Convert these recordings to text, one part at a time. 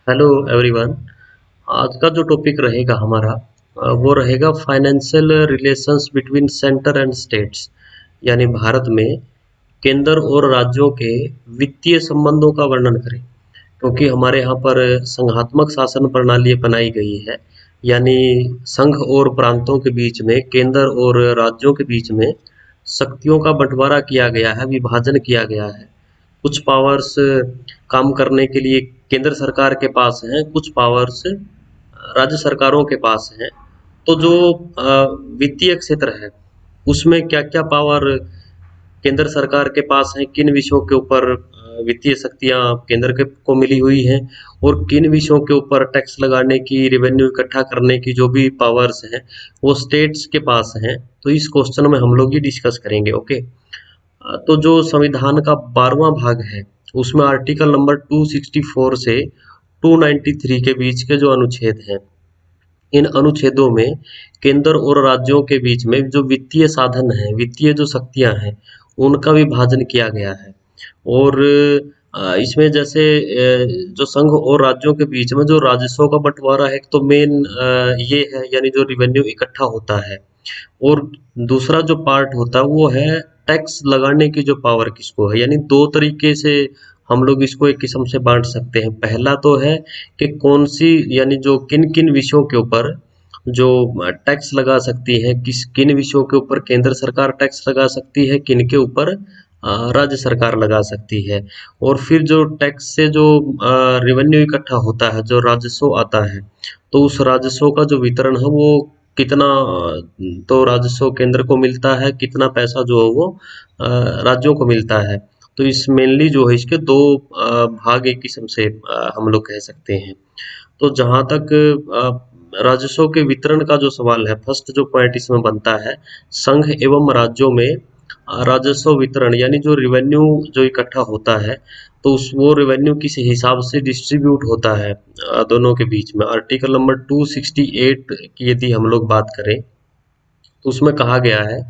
Hello everyone. आज का जो टॉपिक रहेगा हमारा वो रहेगा financial relations between centre and states, यानी भारत में केंद्र और राज्यों के वित्तीय संबंधों का वर्णन करें। क्योंकि हमारे यहाँ पर संघात्मक शासन प्रणाली बनाई गई है, यानी संघ और प्रांतों के बीच में, केंद्र और राज्यों के बीच में शक्तियों का बंटवारा किया गया है, विभाजन किया गया है। कुछ पावर्स काम करने के लिए केंद्र सरकार के पास हैं, कुछ पावर्स राज्य सरकारों के पास हैं। तो जो वित्तीय क्षेत्र है उसमें क्या क्या पावर केंद्र सरकार के पास हैं, किन विषयों के ऊपर वित्तीय शक्तियां केंद्र के को मिली हुई हैं, और किन विषयों के ऊपर टैक्स लगाने की, रेवेन्यू इकट्ठा करने की जो भी पावर्स हैं वो स्टेट्स के पास हैं। तो इस क्वेश्चन में हम लोग ये डिस्कस करेंगे। ओके। तो जो संविधान का 12वां भाग है उसमें आर्टिकल नंबर 264 से 293 के बीच के जो अनुच्छेद हैं, इन अनुच्छेदों में केंद्र और राज्यों के बीच में जो वित्तीय साधन हैं, वित्तीय जो शक्तियां हैं, उनका विभाजन किया गया है। और इसमें जैसे जो संघ और राज्यों के बीच में जो राजस्व का बंटवारा है, तो मेन ये है, यानी जो रिवेन्यू इकट्ठा होता है। और दूसरा जो पार्ट होता है वो है टैक्स लगाने की जो पावर किसको है। यानी दो तरीके से हम लोग इसको एक किस्म से बांट सकते हैं। पहला तो है कि कौन सी, यानी जो किन किन विषयों के ऊपर जो टैक्स लगा सकती है, किस किन विषयों के ऊपर केंद्र सरकार टैक्स लगा सकती है, किन के ऊपर राज्य सरकार लगा सकती है। और फिर जो टैक्स से जो रेवेन्यू इकट्ठा होता है, जो राजस्व आता है, तो उस राजस्व का जो वितरण है वो कितना, तो राजस्व केंद्र को मिलता है, कितना पैसा जो है वो राज्यों को मिलता है। तो इस मेनली जो है इसके दो भाग एक किस्म से हम लोग कह सकते हैं। तो जहाँ तक राजस्व के वितरण का जो सवाल है, फर्स्ट जो पॉइंट इसमें बनता है, संघ एवं राज्यों में राजस्व वितरण, यानी जो रिवेन्यू जो इकट्ठा होता है, तो उस वो रेवेन्यू किस हिसाब से डिस्ट्रीब्यूट होता है दोनों के बीच में। आर्टिकल नंबर 268 की यदि हम लोग बात करें तो उसमें कहा गया है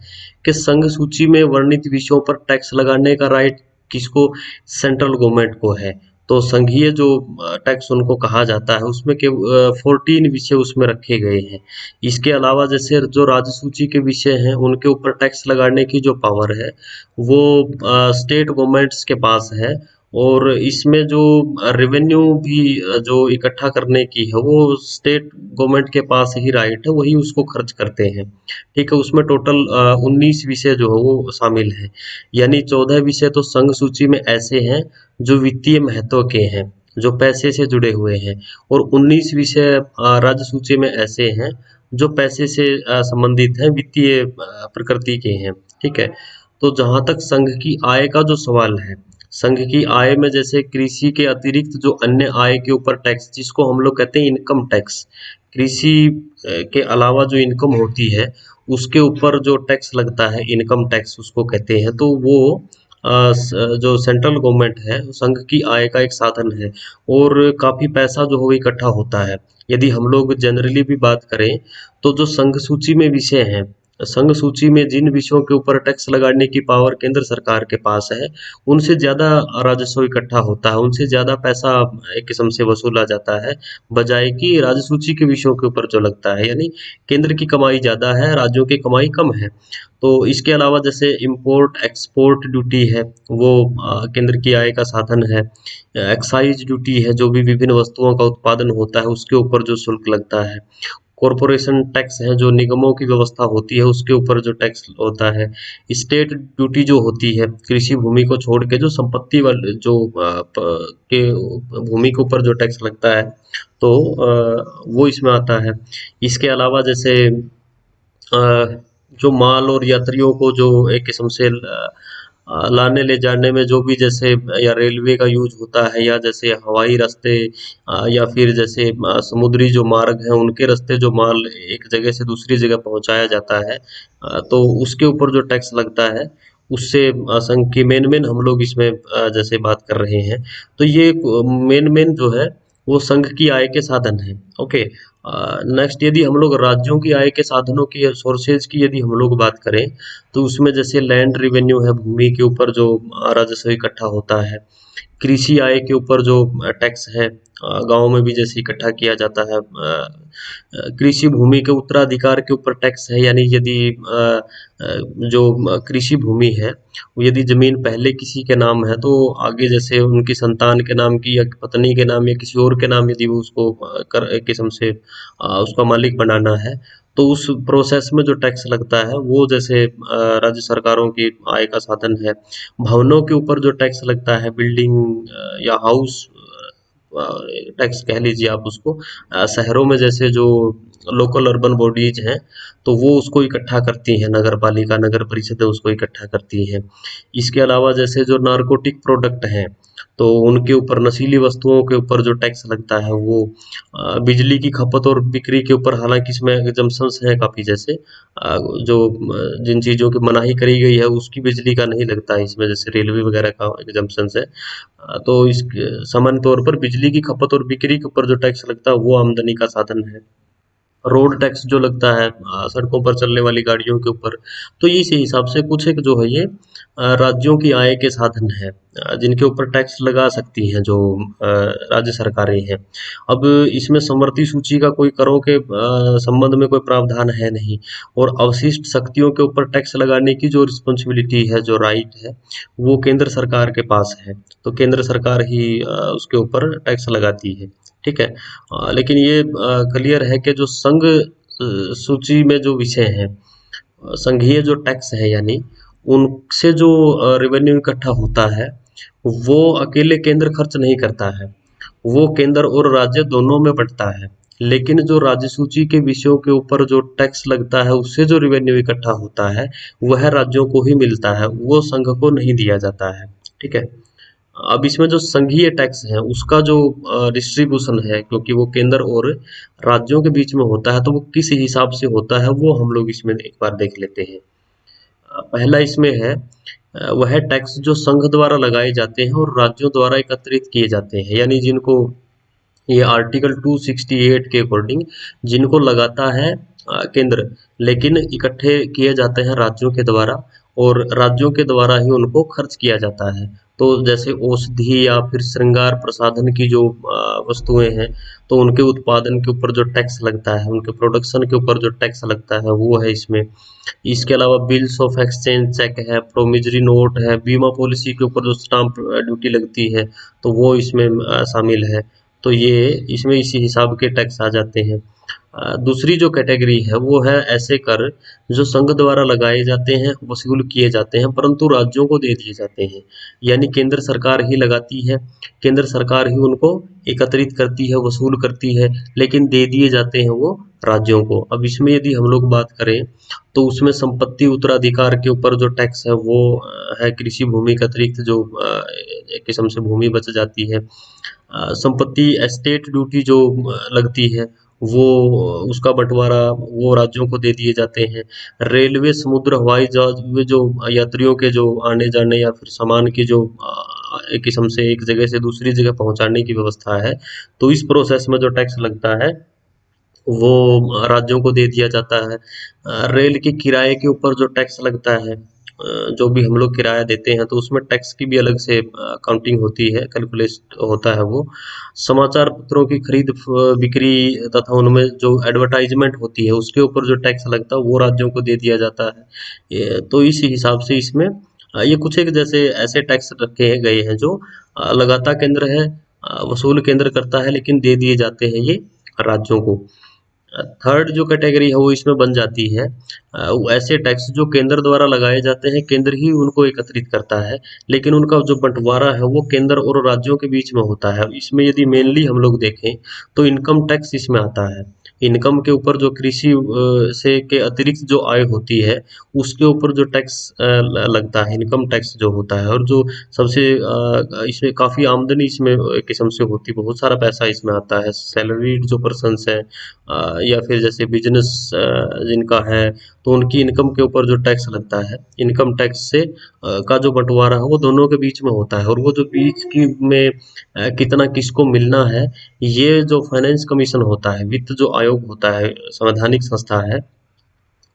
कि संघ सूची में वर्णित विषयों पर टैक्स लगाने का राइट किसको, सेंट्रल गवर्नमेंट को है। तो संघीय जो टैक्स उनको कहा जाता है, उसमें के 14 विषय उसमें रखे गए हैं। इसके अलावा जैसे जो राज्य सूची के विषय हैं उनके ऊपर टैक्स लगाने की जो पावर है वो स्टेट गवर्नमेंट्स के पास है। और इसमें जो रेवेन्यू भी जो इकट्ठा करने की है वो स्टेट गवर्नमेंट के पास ही राइट है, वही उसको खर्च करते हैं। ठीक है। उसमें टोटल 19 विषय जो है वो शामिल है। यानी 14 विषय तो संघ सूची में ऐसे हैं जो वित्तीय महत्व के हैं, जो पैसे से जुड़े हुए हैं, और 19 विषय राज्य सूची में ऐसे हैं जो पैसे से संबंधित हैं, वित्तीय प्रकृति के हैं। ठीक है। तो जहां तक संघ की आय का जो सवाल है, संघ की आय में जैसे कृषि के अतिरिक्त जो अन्य आय के ऊपर टैक्स, जिसको हम लोग कहते हैं इनकम टैक्स, कृषि के अलावा जो इनकम होती है उसके ऊपर जो टैक्स लगता है, इनकम टैक्स उसको कहते हैं। तो वो जो सेंट्रल गवर्नमेंट है, संघ की आय का एक साधन है, और काफी पैसा जो है वो इकट्ठा होता है। यदि हम लोग जनरली भी बात करें तो जो संघ सूची में विषय हैं, संघ सूची में जिन विषयों के ऊपर टैक्स लगाने की पावर केंद्र सरकार के पास है, उनसे ज्यादा राजस्व इकट्ठा होता है, उनसे ज्यादा पैसा एक किस्म से वसूला जाता है, बजाय कि राज्य सूची के विषयों के ऊपर जो लगता है। यानी केंद्र की कमाई ज्यादा है, राज्यों की कमाई कम है। तो इसके अलावा जैसे इंपोर्ट एक्सपोर्ट ड्यूटी है, वो केंद्र की आय का साधन है। एक्साइज ड्यूटी है, जो भी विभिन्न वस्तुओं का उत्पादन होता है उसके ऊपर जो शुल्क लगता है। कॉरपोरेशन टैक्स है, जो निगमों की व्यवस्था होती है उसके ऊपर जो टैक्स होता है। स्टेट ड्यूटी जो होती है, कृषि भूमि को छोड़ के जो संपत्ति वाले जो के भूमि के ऊपर जो टैक्स लगता है, तो वो इसमें आता है। इसके अलावा जैसे जो माल और यात्रियों को जो एक किस्म से लाने ले जाने में जो भी जैसे या रेलवे का यूज होता है, या जैसे हवाई रास्ते, या फिर जैसे समुद्री जो मार्ग हैं उनके रास्ते जो माल एक जगह से दूसरी जगह पहुंचाया जाता है, तो उसके ऊपर जो टैक्स लगता है, उससे संघ की मेन मेन हम लोग इसमें जैसे बात कर रहे हैं। तो ये मेन मेन जो है वो संघ की आय के साधन है। ओके। नेक्स्ट यदि हम लोग राज्यों की आय के साधनों की, सोर्सेज की यदि हम लोग बात करें, तो उसमें जैसे लैंड रिवेन्यू है, भूमि के ऊपर जो राजस्व इकट्ठा होता है। कृषि आय के ऊपर जो टैक्स है, गाँव में भी जैसे इकट्ठा किया जाता है। कृषि भूमि के उत्तराधिकार के ऊपर टैक्स है, यानी यदि जो कृषि भूमि है, वो यदि जमीन पहले किसी के नाम है तो आगे जैसे उनकी संतान के नाम की या पत्नी के नाम या किसी और के नाम यदि वो उसको कर एक किस्म से उसका मालिक बनाना है, तो उस प्रोसेस में जो टैक्स लगता है वो जैसे राज्य सरकारों की आय का साधन है। भवनों के ऊपर जो टैक्स लगता है, बिल्डिंग या हाउस टैक्स कह लीजिए आप उसको, शहरों में जैसे जो लोकल अर्बन बॉडीज हैं, तो वो उसको इकट्ठा करती हैं, नगर पालिका नगर परिषदें उसको इकट्ठा करती हैं। इसके अलावा जैसे जो नारकोटिक प्रोडक्ट हैं, तो उनके ऊपर, नशीली वस्तुओं के ऊपर जो टैक्स लगता है वो, बिजली की खपत और बिक्री के ऊपर, हालांकि इसमें एग्जम्पशंस हैं काफ़ी, जैसे जो जिन चीज़ों की मनाही करी गई है उसकी बिजली का नहीं लगता है इसमें, जैसे रेलवे वगैरह का एग्जम्पशंस है। तो इस सामान्य तौर पर बिजली की खपत और बिक्री के ऊपर जो टैक्स लगता है वो आमदनी का साधन है। रोड टैक्स जो लगता है सड़कों पर चलने वाली गाड़ियों के ऊपर, तो इस हिसाब से कुछ एक जो है ये राज्यों की आय के साधन है, जिनके ऊपर टैक्स लगा सकती हैं जो राज्य सरकारें हैं। अब इसमें समवर्ती सूची का कोई करों के संबंध में कोई प्रावधान है नहीं, और अवशिष्ट शक्तियों के ऊपर टैक्स लगाने की जो रिस्पॉन्सिबिलिटी है, जो राइट है, वो केंद्र सरकार के पास है। तो केंद्र सरकार ही उसके ऊपर टैक्स लगाती है। ठीक है। लेकिन ये क्लियर है कि जो संघ सूची में जो विषय हैं, संघीय जो टैक्स है, यानी उनसे जो रेवेन्यू इकट्ठा होता है, वो अकेले केंद्र खर्च नहीं करता है, वो केंद्र और राज्य दोनों में बंटता है। लेकिन जो राज्य सूची के विषयों के ऊपर जो टैक्स लगता है, उससे जो रेवेन्यू इकट्ठा होता है, वह राज्यों को ही मिलता है, वो संघ को नहीं दिया जाता है। ठीक है। अब इसमें जो संघीय टैक्स है उसका जो डिस्ट्रीब्यूशन है, क्योंकि वो केंद्र और राज्यों के बीच में होता है, तो वो किस हिसाब से होता है वो हम लोग इसमें एक बार देख लेते हैं। पहला इसमें है, वह टैक्स जो संघ द्वारा लगाए जाते हैं और राज्यों द्वारा एकत्रित किए जाते हैं, यानी जिनको ये आर्टिकल 268 के अकॉर्डिंग जिनको लगाता है केंद्र, लेकिन इकट्ठे किए जाते हैं राज्यों के द्वारा, और राज्यों के द्वारा ही उनको खर्च किया जाता है। तो जैसे औषधि या फिर श्रृंगार प्रसाधन की जो वस्तुएं हैं, तो उनके उत्पादन के ऊपर जो टैक्स लगता है, उनके प्रोडक्शन के ऊपर जो टैक्स लगता है वो है इसमें। इसके अलावा बिल्स ऑफ एक्सचेंज चेक है, प्रोमिजरी नोट है, बीमा पॉलिसी के ऊपर जो स्टाम्प ड्यूटी लगती है, तो वो इसमें शामिल है। तो ये इसमें इसी हिसाब के टैक्स आ जाते हैं। दूसरी जो कैटेगरी है वो है ऐसे कर जो संघ द्वारा लगाए जाते हैं, वसूल किए जाते हैं, परंतु राज्यों को दे दिए जाते हैं, यानी केंद्र सरकार ही लगाती है, केंद्र सरकार ही उनको एकत्रित करती है, वसूल करती है, लेकिन दे दिए जाते हैं वो राज्यों को। अब इसमें यदि हम लोग बात करें, तो उसमें संपत्ति उत्तराधिकार के ऊपर जो टैक्स है वो है कृषि भूमि के अतिरिक्त जो एक किस्म से भूमि बच जाती है। संपत्ति एस्टेट ड्यूटी जो लगती है, वो उसका बंटवारा वो राज्यों को दे दिए जाते हैं। रेलवे, समुद्र, हवाई जहाज में जो यात्रियों के जो आने जाने या फिर सामान की जो एक किस्म से एक जगह से दूसरी जगह पहुंचाने की व्यवस्था है, तो इस प्रोसेस में जो टैक्स लगता है वो राज्यों को दे दिया जाता है। रेल के किराए के ऊपर जो टैक्स लगता है, जो भी हम लोग किराया देते हैं, तो उसमें टैक्स की भी अलग से काउंटिंग होती है, कैलकुलेट होता है वो। समाचार पत्रों की खरीद बिक्री तथा उनमें जो एडवर्टाइजमेंट होती है उसके ऊपर जो टैक्स लगता है वो राज्यों को दे दिया जाता है। तो इस हिसाब से इसमें ये कुछ एक जैसे ऐसे टैक्स रखे गए हैं जो लगाता केंद्र है, वसूल केंद्र करता है, लेकिन दे दिए जाते हैं ये राज्यों को। थर्ड जो कैटेगरी है वो इसमें बन जाती है, वो ऐसे टैक्स जो केंद्र द्वारा लगाए जाते हैं, केंद्र ही उनको एकत्रित करता है, लेकिन उनका जो बंटवारा है वो केंद्र और राज्यों के बीच में होता है। इसमें यदि मेनली हम लोग देखें तो इनकम टैक्स इसमें आता है। इनकम के ऊपर जो कृषि से के अतिरिक्त जो आय होती है उसके ऊपर जो टैक्स लगता है, इनकम टैक्स जो होता है, और जो सबसे इसमें काफ़ी आमदनी इसमें एक किस्म से होती है, बहुत सारा पैसा इसमें आता है, सैलरीड जो पर्सन्स हैं या फिर जैसे बिजनेस जिनका है, तो उनकी इनकम के ऊपर जो टैक्स लगता है, इनकम टैक्स से का जो बंटवारा है वो दोनों के बीच में होता है, और वो जो बीच की में कितना किसको मिलना है, ये जो फाइनेंस कमीशन होता है, वित्त जो आयोग होता है, संवैधानिक संस्था है,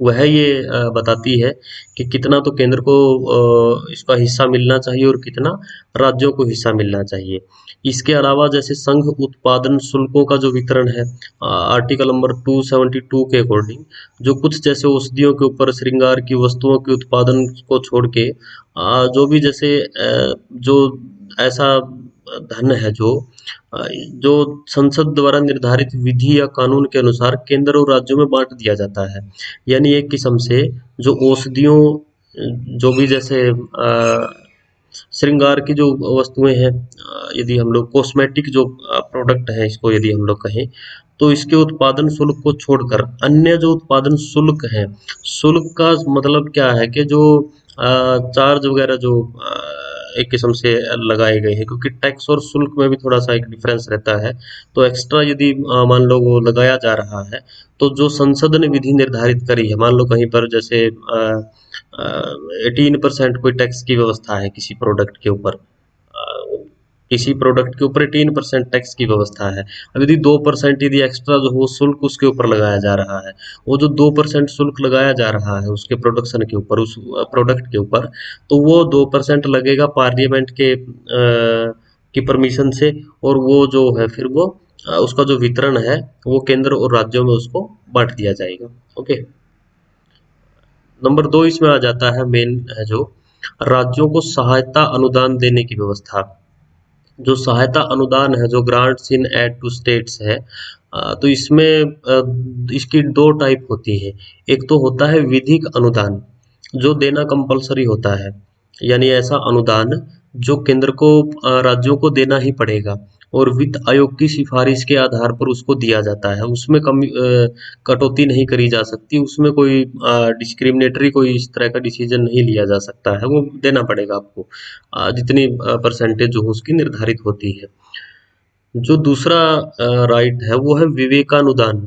वह ये बताती है कि कितना तो केंद्र को इसका हिस्सा मिलना चाहिए और कितना राज्यों को हिस्सा मिलना चाहिए। इसके अलावा जैसे संघ उत्पादन शुल्कों का जो वितरण है, आर्टिकल नंबर 272 के अकॉर्डिंग, जो कुछ जैसे औषधियों के ऊपर श्रृंगार की वस्तुओं के उत्पादन को छोड़ के जो भी जैसे जो ऐसा धन है जो संसद द्वारा निर्धारित विधि या कानून के अनुसार केंद्र और राज्यों में बांट दिया जाता है। यानी एक किस्म से जो औषधियों, जो भी जैसे श्रृंगार की जो वस्तुएं हैं, यदि हम लोग कॉस्मेटिक जो प्रोडक्ट है, इसको यदि हम लोग कहें, तो इसके उत्पादन शुल्क को छोड़कर अन्य जो उत्पादन शुल्क है, शुल्क का मतलब क्या है कि जो चार्ज वगैरह जो एक किस्म से लगाए गए हैं, क्योंकि टैक्स और शुल्क में भी थोड़ा सा एक डिफरेंस रहता है। तो एक्स्ट्रा यदि मान लो वो लगाया जा रहा है, तो जो संसद ने विधि निर्धारित करी है, मान लो कहीं पर जैसे 18% कोई टैक्स की व्यवस्था है किसी प्रोडक्ट के ऊपर, किसी प्रोडक्ट के ऊपर 18% टैक्स की व्यवस्था है। अब यदि 2% यदि एक्स्ट्रा जो वो शुल्क उसके ऊपर लगाया जा रहा है, वो जो 2% शुल्क लगाया जा रहा है उसके प्रोडक्शन के ऊपर, उस प्रोडक्ट के ऊपर, तो वो 2% लगेगा पार्लियामेंट के की परमिशन से, और वो जो है फिर वो उसका जो वितरण है वो केंद्र और राज्यों में उसको बांट दिया जाएगा। ओके, नंबर 2 इसमें आ जाता है, मेन है जो राज्यों को सहायता अनुदान देने की व्यवस्था। जो सहायता अनुदान है, जो grants in aid to states है, तो इसमें इसकी दो टाइप होती है। एक तो होता है विधिक अनुदान, जो देना कंपलसरी होता है, यानी ऐसा अनुदान जो केंद्र को राज्यों को देना ही पड़ेगा और वित्त आयोग की सिफारिश के आधार पर उसको दिया जाता है। उसमें कमी कटौती नहीं करी जा सकती, उसमें कोई डिस्क्रिमिनेटरी कोई इस तरह का डिसीजन नहीं लिया जा सकता है, वो देना पड़ेगा आपको जितनी परसेंटेज जो उसकी निर्धारित होती है। जो दूसरा राइट है वो है विवेकानुदान।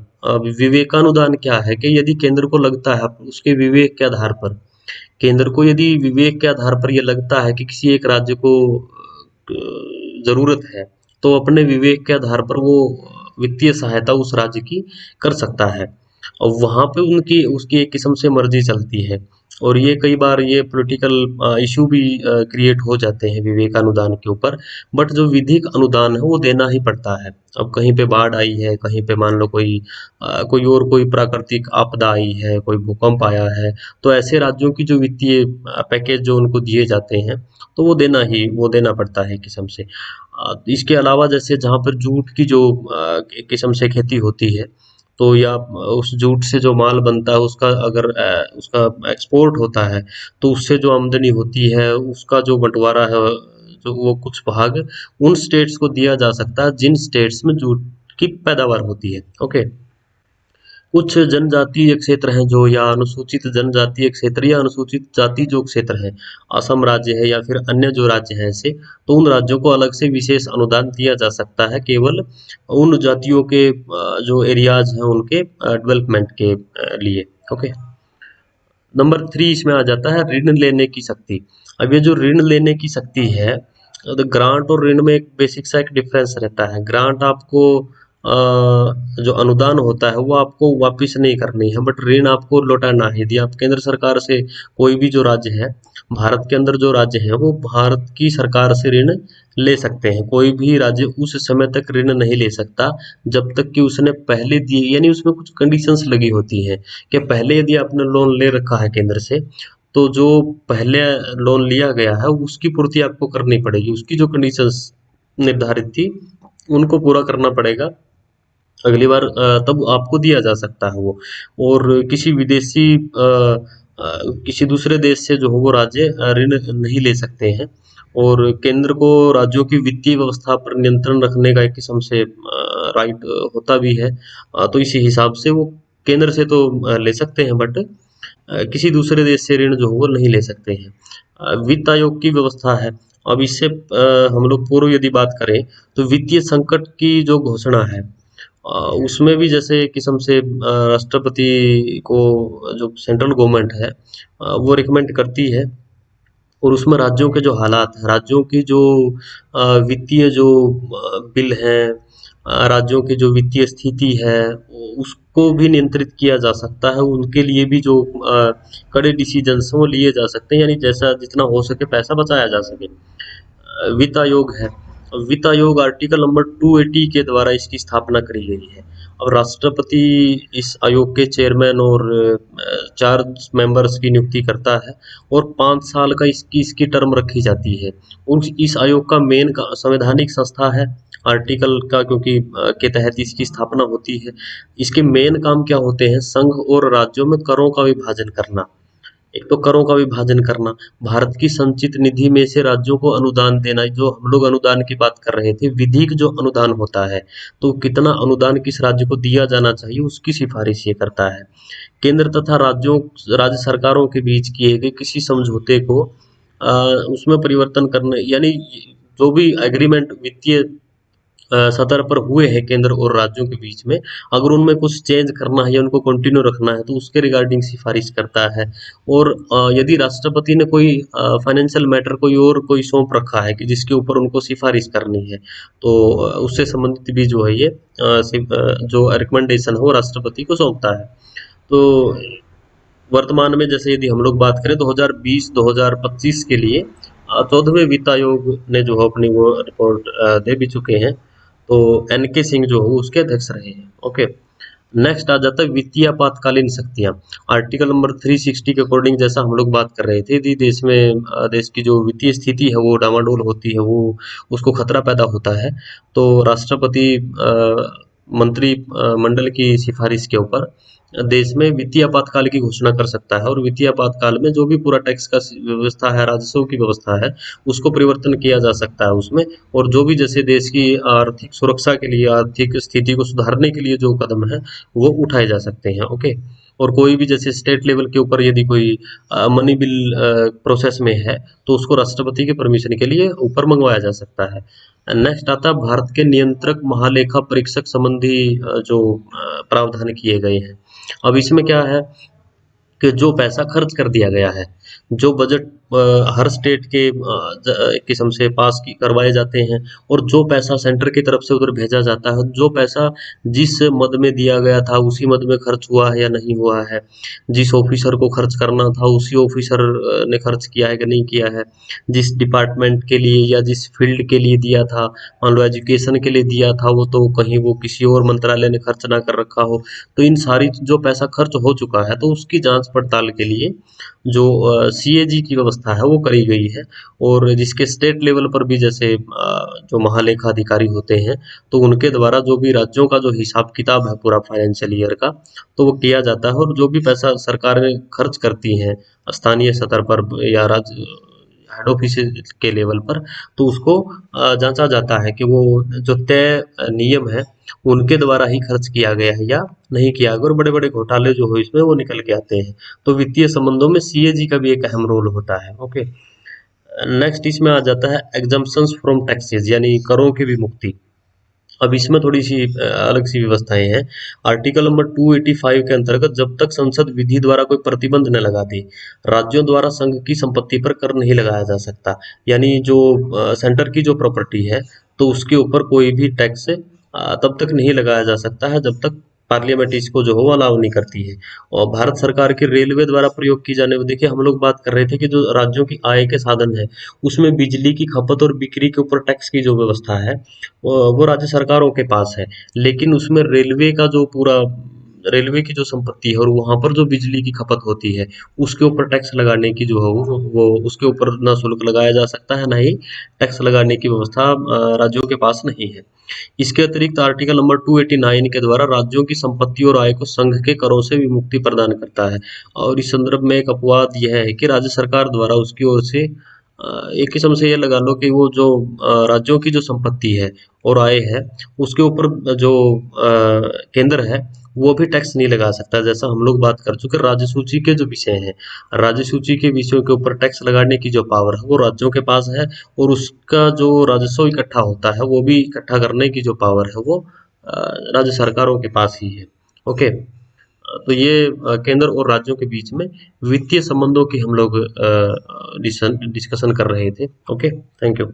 विवेकानुदान क्या है कि यदि केंद्र को लगता है उसके विवेक के आधार पर, केंद्र को यदि विवेक के आधार पर ये लगता है कि किसी एक राज्य को जरूरत है, तो अपने विवेक के आधार पर वो वित्तीय सहायता उस राज्य की कर सकता है, और वहां पे उनकी उसकी एक किस्म से मर्जी चलती है। और ये कई बार ये पॉलिटिकल इशू भी क्रिएट हो जाते हैं विवेकानुदान के ऊपर। बट जो विधिक अनुदान है वो देना ही पड़ता है। अब कहीं पे बाढ़ आई है, कहीं पे मान लो कोई और कोई प्राकृतिक आपदा आई है, कोई भूकंप आया है, तो ऐसे राज्यों की जो वित्तीय पैकेज जो उनको दिए जाते हैं, तो वो देना पड़ता है एक किस्म से। इसके अलावा जैसे जहाँ पर जूट की जो एक किस्म से खेती होती है, तो या उस जूट से जो माल बनता है उसका अगर उसका एक्सपोर्ट होता है, तो उससे जो आमदनी होती है उसका जो बंटवारा है, जो वो कुछ भाग उन स्टेट्स को दिया जा सकता है जिन स्टेट्स में जूट की पैदावार होती है। ओके, कुछ जनजातीय क्षेत्र हैं जो, या अनुसूचित जनजातीय क्षेत्र या अनुसूचित जाति जो क्षेत्र है, असम राज्य है या फिर अन्य जो राज्य हैं ऐसे, तो उन राज्यों को अलग से विशेष अनुदान दिया जा सकता है केवल उन जातियों के जो एरियाज हैं उनके डेवलपमेंट के लिए। ओके, नंबर 3 इसमें आ जाता है ऋण लेने की शक्ति। अब ये जो ऋण लेने की शक्ति है, तो ग्रांट और ऋण में एक बेसिक सा एक डिफरेंस रहता है। ग्रांट आपको जो अनुदान होता है वो आपको वापस नहीं करनी है, बट ऋण आपको लौटाना है। यदि आप केंद्र सरकार से, कोई भी जो राज्य है भारत के अंदर, जो राज्य है वो भारत की सरकार से ऋण ले सकते हैं। कोई भी राज्य उस समय तक ऋण नहीं ले सकता जब तक कि उसने पहले दिए, यानी उसमें कुछ कंडीशंस लगी होती है कि पहले यदि आपने लोन ले रखा है केंद्र से, तो जो पहले लोन लिया गया है उसकी पूर्ति आपको करनी पड़ेगी। उसकी जो कंडीशंस निर्धारित थी उनको पूरा करना पड़ेगा अगली बार, तब आपको दिया जा सकता है वो। और किसी विदेशी किसी दूसरे देश से जो हो वो राज्य ऋण नहीं ले सकते हैं। और केंद्र को राज्यों की वित्तीय व्यवस्था पर नियंत्रण रखने का एक किस्म से राइट होता भी है। तो इसी हिसाब से वो केंद्र से तो ले सकते हैं, बट किसी दूसरे देश से ऋण जो हो वो नहीं ले सकते हैं। वित्त आयोग की व्यवस्था है। अब इससे हम लोग पूर्व यदि बात करें, तो वित्तीय संकट की जो घोषणा है, उसमें भी जैसे किस्म से राष्ट्रपति को जो सेंट्रल गवर्नमेंट है वो रिकमेंड करती है, और उसमें राज्यों के जो हालात हैं, राज्यों की जो वित्तीय जो बिल हैं, राज्यों की जो वित्तीय स्थिति है उसको भी नियंत्रित किया जा सकता है। उनके लिए भी जो कड़े डिसीजंस हैं वो लिए जा सकते हैं, यानी जैसा जितना हो सके पैसा बचाया जा सके। वित्त आयोग है। वित्त आयोग आर्टिकल नंबर 280 के द्वारा इसकी स्थापना करी गई है। अब राष्ट्रपति इस आयोग के चेयरमैन और 4 मेंबर्स की नियुक्ति करता है और 5 साल का इसकी टर्म रखी जाती है। और इस आयोग का मेन संवैधानिक संस्था है आर्टिकल का, क्योंकि के तहत इसकी स्थापना होती है। इसके मेन काम क्या होते हैं? संघ और राज्यों में करों का विभाजन करना। एक तो करों का विभाजन करना, भारत की संचित निधि में से राज्यों को अनुदान देना। जो हम लोग अनुदान की बात कर रहे थे, विधिक जो अनुदान होता है, तो कितना अनुदान किस राज्य को दिया जाना चाहिए उसकी सिफारिश ये करता है। केंद्र तथा राज्य सरकारों के बीच किए गए किसी समझौते को उसमें परिवर्तन करने, यानी जो भी एग्रीमेंट वित्तीय सतह पर हुए हैं केंद्र और राज्यों के बीच में, अगर उनमें कुछ चेंज करना है या उनको कंटिन्यू रखना है तो उसके रिगार्डिंग सिफारिश करता है। और यदि राष्ट्रपति ने कोई फाइनेंशियल मैटर कोई सौंप रखा है कि जिसके ऊपर उनको सिफारिश करनी है, तो उससे संबंधित भी जो है ये जो रिकमेंडेशन है वो राष्ट्रपति को सौंपता है। तो वर्तमान में जैसे यदि हम लोग बात करें 2020-2025 के लिए 14वें वित्त आयोग ने जो है अपनी वो रिपोर्ट दे भी चुके हैं। तो एनके सिंह जो हो उसके अध्यक्ष रहे हैं। ओके, नेक्स्ट आ जाता है वित्तीय आपातकालीन शक्तियां। आर्टिकल नंबर 360 के अकॉर्डिंग जैसा हम लोग बात कर रहे थे, यदि देश में देश की जो वित्तीय स्थिति है वो डामाडोल होती है, वो उसको खतरा पैदा होता है, तो राष्ट्रपति मंत्री मंडल की सिफारिश के ऊपर देश में वित्तीय आपातकाल की घोषणा कर सकता है। और वित्तीय आपातकाल में जो भी पूरा टैक्स का व्यवस्था है, राजस्व की व्यवस्था है, उसको परिवर्तन किया जा सकता है उसमें। और जो भी जैसे देश की आर्थिक सुरक्षा के लिए, आर्थिक स्थिति को सुधारने के लिए जो कदम है वो उठाए जा सकते हैं। ओके, और कोई भी जैसे स्टेट लेवल के ऊपर यदि कोई मनी बिल प्रोसेस में है तो उसको राष्ट्रपति के परमिशन के लिए ऊपर मंगवाया जा सकता है। नेक्स्ट आता है भारत के नियंत्रक महालेखा परीक्षक संबंधी जो प्रावधान किए गए हैं। अब इसमें क्या है कि जो पैसा खर्च कर दिया गया है, जो बजट हर स्टेट के एक किस्म से पास की करवाए जाते हैं, और जो पैसा सेंटर की तरफ से उधर भेजा जाता है, जो पैसा जिस मद में दिया गया था उसी मद में खर्च हुआ है या नहीं हुआ है, जिस ऑफिसर को खर्च करना था उसी ऑफिसर ने खर्च किया है कि नहीं किया है, जिस डिपार्टमेंट के लिए या जिस फील्ड के लिए दिया था, मान लो एजुकेशन के लिए दिया था वो, तो कहीं वो किसी और मंत्रालय ने खर्च ना कर रखा हो, तो इन सारी जो पैसा खर्च हो चुका है तो उसकी जांच पड़ताल के लिए जो सीएजी की व्यवस्था है वो करी गई है। और जिसके स्टेट लेवल पर भी जैसे जो महालेखा अधिकारी होते हैं, तो उनके द्वारा जो भी राज्यों का जो हिसाब किताब है पूरा फाइनेंशियल ईयर का, तो वो किया जाता है। और जो भी पैसा सरकारें खर्च करती हैं स्थानीय स्तर पर या राज्य हेड ऑफिस के लेवल पर, तो उसको जांचा जाता है कि वो जो तय नियम है उनके द्वारा ही खर्च किया गया है या नहीं किया गया। और बड़े बड़े घोटाले जो हो इसमें वो निकल के आते हैं। तो वित्तीय संबंधों में सीएजी का भी एक अहम रोल होता है। ओके, नेक्स्ट इसमें आ जाता है एग्जम्पशंस फ्रॉम टैक्सेस, यानी करों की भी मुक्ति। अब इसमें थोड़ी सी अलग सी व्यवस्थाएं हैं। आर्टिकल नंबर 285 के अंतर्गत जब तक संसद विधि द्वारा कोई प्रतिबंध न लगा दे, राज्यों द्वारा संघ की संपत्ति पर कर नहीं लगाया जा सकता। यानी जो सेंटर की जो प्रॉपर्टी है तो उसके ऊपर कोई भी टैक्स तब तक नहीं लगाया जा सकता है जब तक पार्लियामेंट इसको जो हो अलाउ नहीं करती है। और भारत सरकार की रेलवे द्वारा प्रयोग की जाने, देखिए हम लोग बात कर रहे थे कि जो राज्यों की आय के साधन है उसमें बिजली की खपत और बिक्री के ऊपर टैक्स की जो व्यवस्था है वो राज्य सरकारों के पास है। लेकिन उसमें रेलवे का जो पूरा रेलवे की जो संपत्ति है और वहां पर जो बिजली की खपत होती है उसके ऊपर टैक्स लगाने की जो है वो उसके ऊपर ना शुल्क लगाया जा सकता है, ना ही टैक्स लगाने की व्यवस्था राज्यों के पास नहीं है। इसके अतिरिक्त आर्टिकल नंबर 289 के द्वारा राज्यों की संपत्ति और आय को संघ के करों से विमुक्ति प्रदान करता है। और इस संदर्भ में एक अपवाद यह है कि राज्य सरकार द्वारा उसकी ओर से एक किस्म से ये लगा लो कि वो जो राज्यों की जो संपत्ति है और आय है उसके ऊपर जो केंद्र है वो भी टैक्स नहीं लगा सकता। जैसा हम लोग बात कर चुके राज्य सूची के जो विषय हैं, राज्य सूची के विषयों के ऊपर टैक्स लगाने की जो पावर है वो राज्यों के पास है, और उसका जो राजस्व इकट्ठा होता है वो भी इकट्ठा करने की जो पावर है वो राज्य सरकारों के पास ही है। ओके, तो ये केंद्र और राज्यों के बीच में वित्तीय संबंधों की हम लोग डिस्कशन कर रहे थे। Okay, thank you.